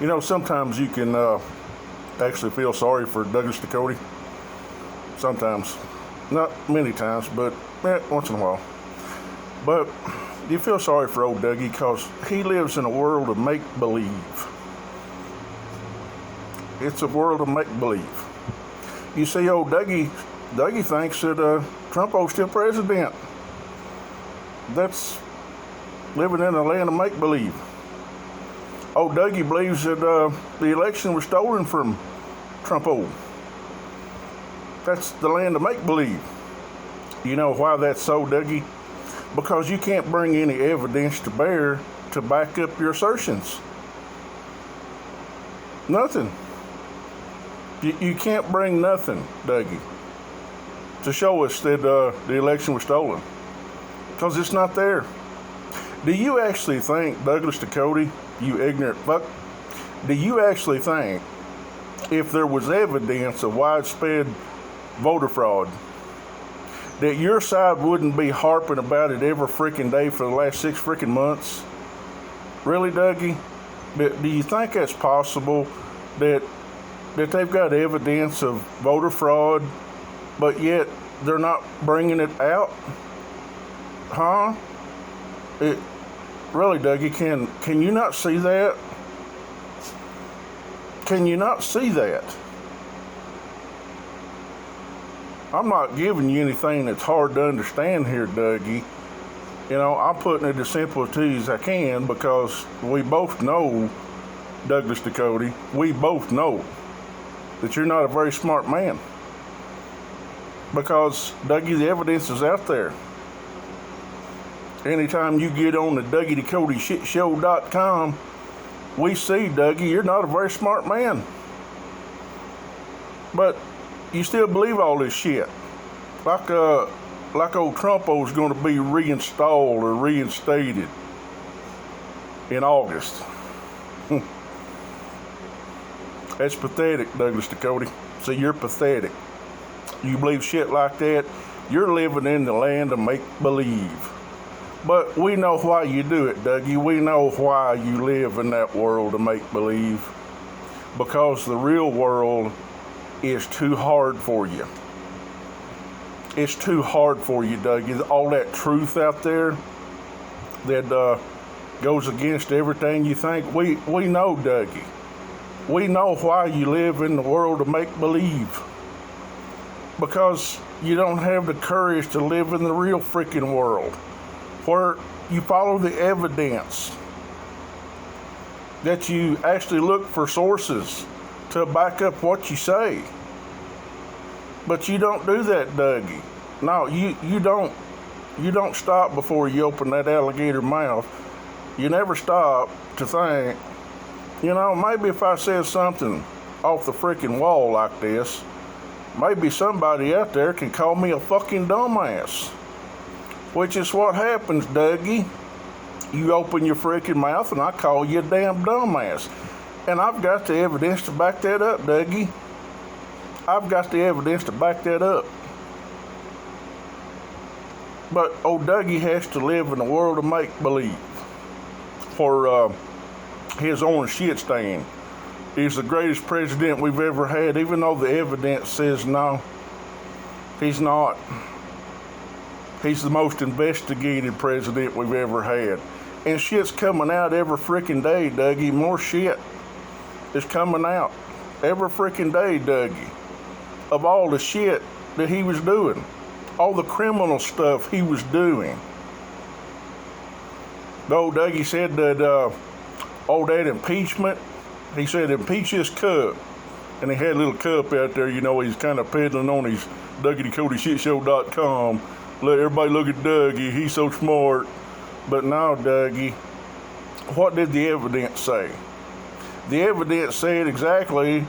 You know, sometimes you can actually feel sorry for Douglas Ducote. Sometimes. Not many times, but once in a while. But you feel sorry for old Dougie because he lives in a world of make-believe. It's a world of make-believe. You see, old Dougie thinks that Trumpo's still president. That's living in a land of make-believe. Old Dougie believes that the election was stolen from Trumpo. That's the land of make-believe. You know why that's so, Dougie? Because you can't bring any evidence to bear to back up your assertions. Nothing. You can't bring nothing, Dougie, to show us that the election was stolen. Because it's not there. Do you actually think, Douglas Ducote, you ignorant fuck, do you actually think if there was evidence of widespread voter fraud, that your side wouldn't be harping about it every freaking day for the last 6 freaking months? Really, Dougie? Do you think that's possible that they've got evidence of voter fraud, but yet they're not bringing it out? Huh? Really, Dougie, can you not see that? Can you not see that? I'm not giving you anything that's hard to understand here, Dougie. You know, I'm putting it as simple to you as I can because we both know, Douglas Ducote, we both know that you're not a very smart man. Because, Dougie, the evidence is out there. Anytime you get on the DougieDucoteShitShow.com, we see, Dougie, you're not a very smart man. But you still believe all this shit. Like old Trumpo's going to be reinstalled or reinstated in August. That's pathetic, Douglas Ducote. See, you're pathetic. You believe shit like that, you're living in the land of make-believe. But we know why you do it, Dougie. We know why you live in that world of make-believe. Because the real world is too hard for you. It's too hard for you, Dougie. All that truth out there that goes against everything you think. We know, Dougie. We know why you live in the world of make-believe. Because you don't have the courage to live in the real freaking world, where you follow the evidence, that you actually look for sources to back up what you say. But you don't do that, Dougie. No, you don't stop before you open that alligator mouth. You never stop to think, you know, maybe if I said something off the freaking wall like this, maybe somebody out there can call me a fucking dumbass. Which is what happens, Dougie. You open your freaking mouth and I call you a damn dumbass. And I've got the evidence to back that up, Dougie. I've got the evidence to back that up. But old Dougie has to live in a world of make-believe. For his own shit stain. He's the greatest president we've ever had, even though the evidence says no, he's not. He's the most investigated president we've ever had. And shit's coming out every freaking day, Dougie. More shit is coming out every freaking day, Dougie, of all the shit that he was doing, all the criminal stuff he was doing. Though Dougie said that that impeachment, he said, impeach this cup. And he had a little cup out there, you know, he's kind of peddling on his DougieDucoteShitShow.com. Let everybody look at Dougie, he's so smart. But now, Dougie, what did the evidence say? The evidence said exactly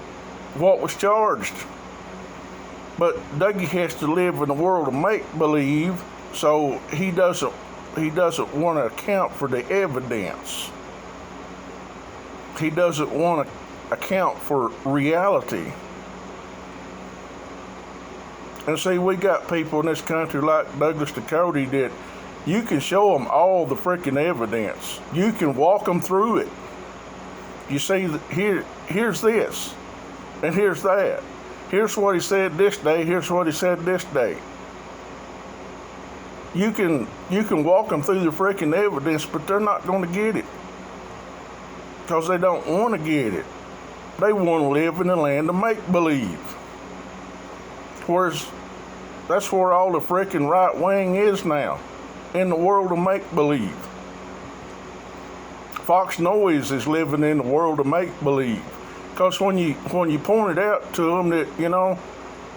what was charged. But Dougie has to live in a world of make-believe, so he doesn't want to account for the evidence. He doesn't want to account for reality. And see, we got people in this country like Douglas Ducote that you can show them all the freaking evidence. You can walk them through it. You see, here's this, and here's that. Here's what he said this day. Here's what he said this day. You can walk them through the freaking evidence, but they're not going to get it because they don't want to get it. They want to live in the land of make-believe. That's where all the freaking right wing is now, in the world of make-believe. Fox Noise is living in the world of make-believe. Because when you pointed out to them that,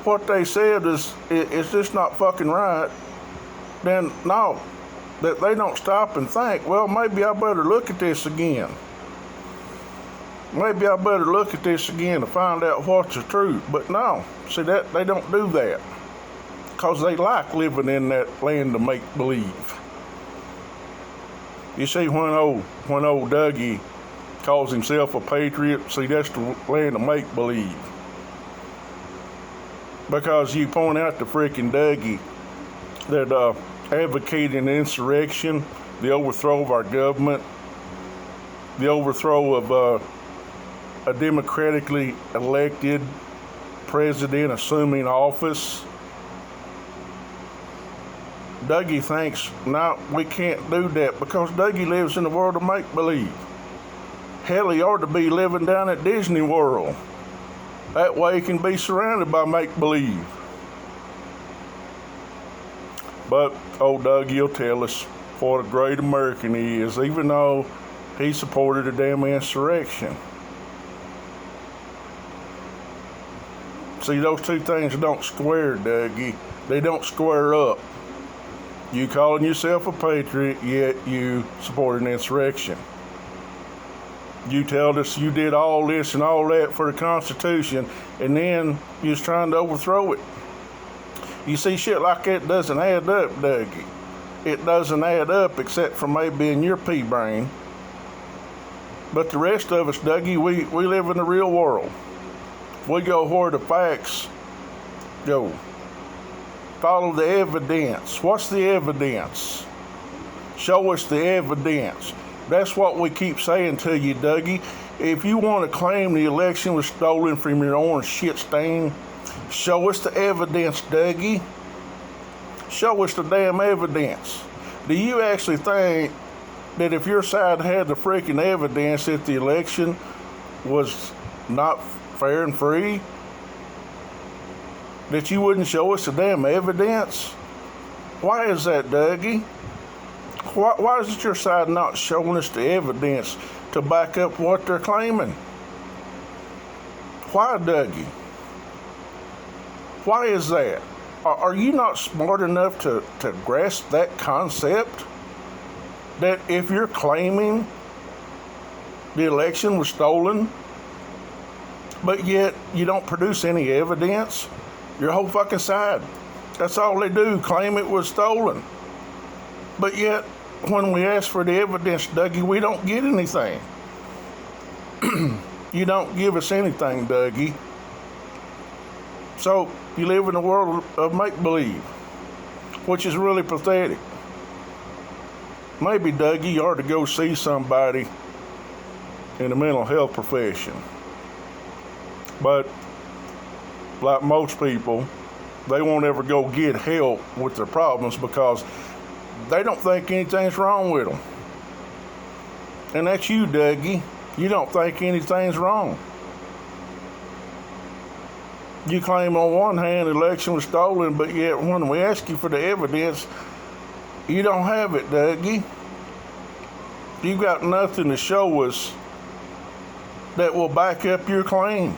what they said is just not fucking right, then no, that they don't stop and think, well, maybe I better look at this again. Maybe I better look at this again to find out what's the truth. But no, see, that they don't do that. Because they like living in that land of make-believe. You see, when old Dougie calls himself a patriot, see, that's the land of make-believe. Because you point out to freaking Dougie that advocating insurrection, the overthrow of our government, the overthrow of a democratically elected president assuming office, Dougie thinks, no, we can't do that because Dougie lives in the world of make-believe. Hell, he ought to be living down at Disney World. That way he can be surrounded by make-believe. But old Dougie will tell us what a great American he is, even though he supported a damn insurrection. See, those two things don't square, Dougie. They don't square up. You calling yourself a patriot, yet you support an insurrection. You tell us you did all this and all that for the Constitution, and then you're trying to overthrow it. You see, shit like that doesn't add up, Dougie. It doesn't add up except for maybe in your pea brain. But the rest of us, Dougie, we live in the real world. We go where the facts go. Follow the evidence. What's the evidence? Show us the evidence. That's what we keep saying to you, Dougie. If you want to claim the election was stolen from your orange shit stain, show us the evidence, Dougie. Show us the damn evidence. Do you actually think that if your side had the freaking evidence that the election was not fair and free, that you wouldn't show us the damn evidence? Why is that, Dougie? Why is your side not showing us the evidence to back up what they're claiming? Why, Dougie? Why is that? Are you not smart enough to grasp that concept? That if you're claiming the election was stolen, but yet you don't produce any evidence, your whole fucking side, that's all they do, claim it was stolen. But yet, when we ask for the evidence, Dougie, we don't get anything. You don't give us anything, Dougie. So, you live in a world of make-believe, which is really pathetic. Maybe, Dougie, you ought to go see somebody in the mental health profession. But, like most people, they won't ever go get help with their problems because they don't think anything's wrong with them. And that's you, Dougie. You don't think anything's wrong. You claim on one hand the election was stolen, but yet when we ask you for the evidence, you don't have it, Dougie. You got nothing to show us that will back up your claim.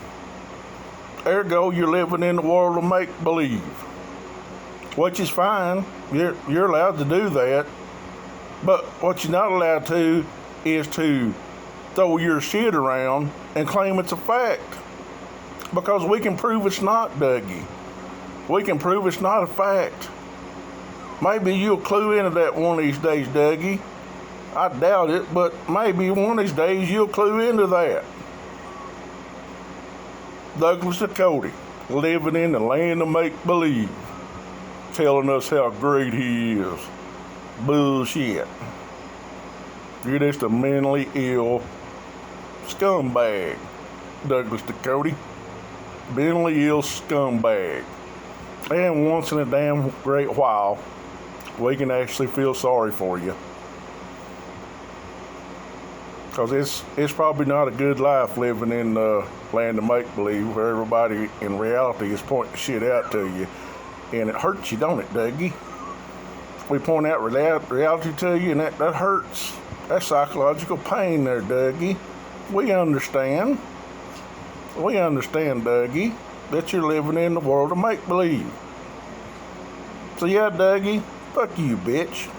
Ergo, you're living in the world of make-believe, which is fine. You're allowed to do that. But what you're not allowed to is to throw your shit around and claim it's a fact. Because we can prove it's not, Dougie. We can prove it's not a fact. Maybe you'll clue into that one of these days, Dougie. I doubt it, but maybe one of these days you'll clue into that. Douglas Ducote, living in the land of make-believe, telling us how great he is. Bullshit. You're just a mentally ill Scumbag, Douglas Ducote. Mentally ill scumbag. And once in a damn great while, we can actually feel sorry for you. Because it's probably not a good life living in the land of make-believe where everybody in reality is pointing shit out to you. And it hurts you, don't it, Dougie? We point out reality to you and that hurts. That's psychological pain there, Dougie. We understand. We understand, Dougie, that you're living in the world of make-believe. So yeah, Dougie, fuck you, bitch.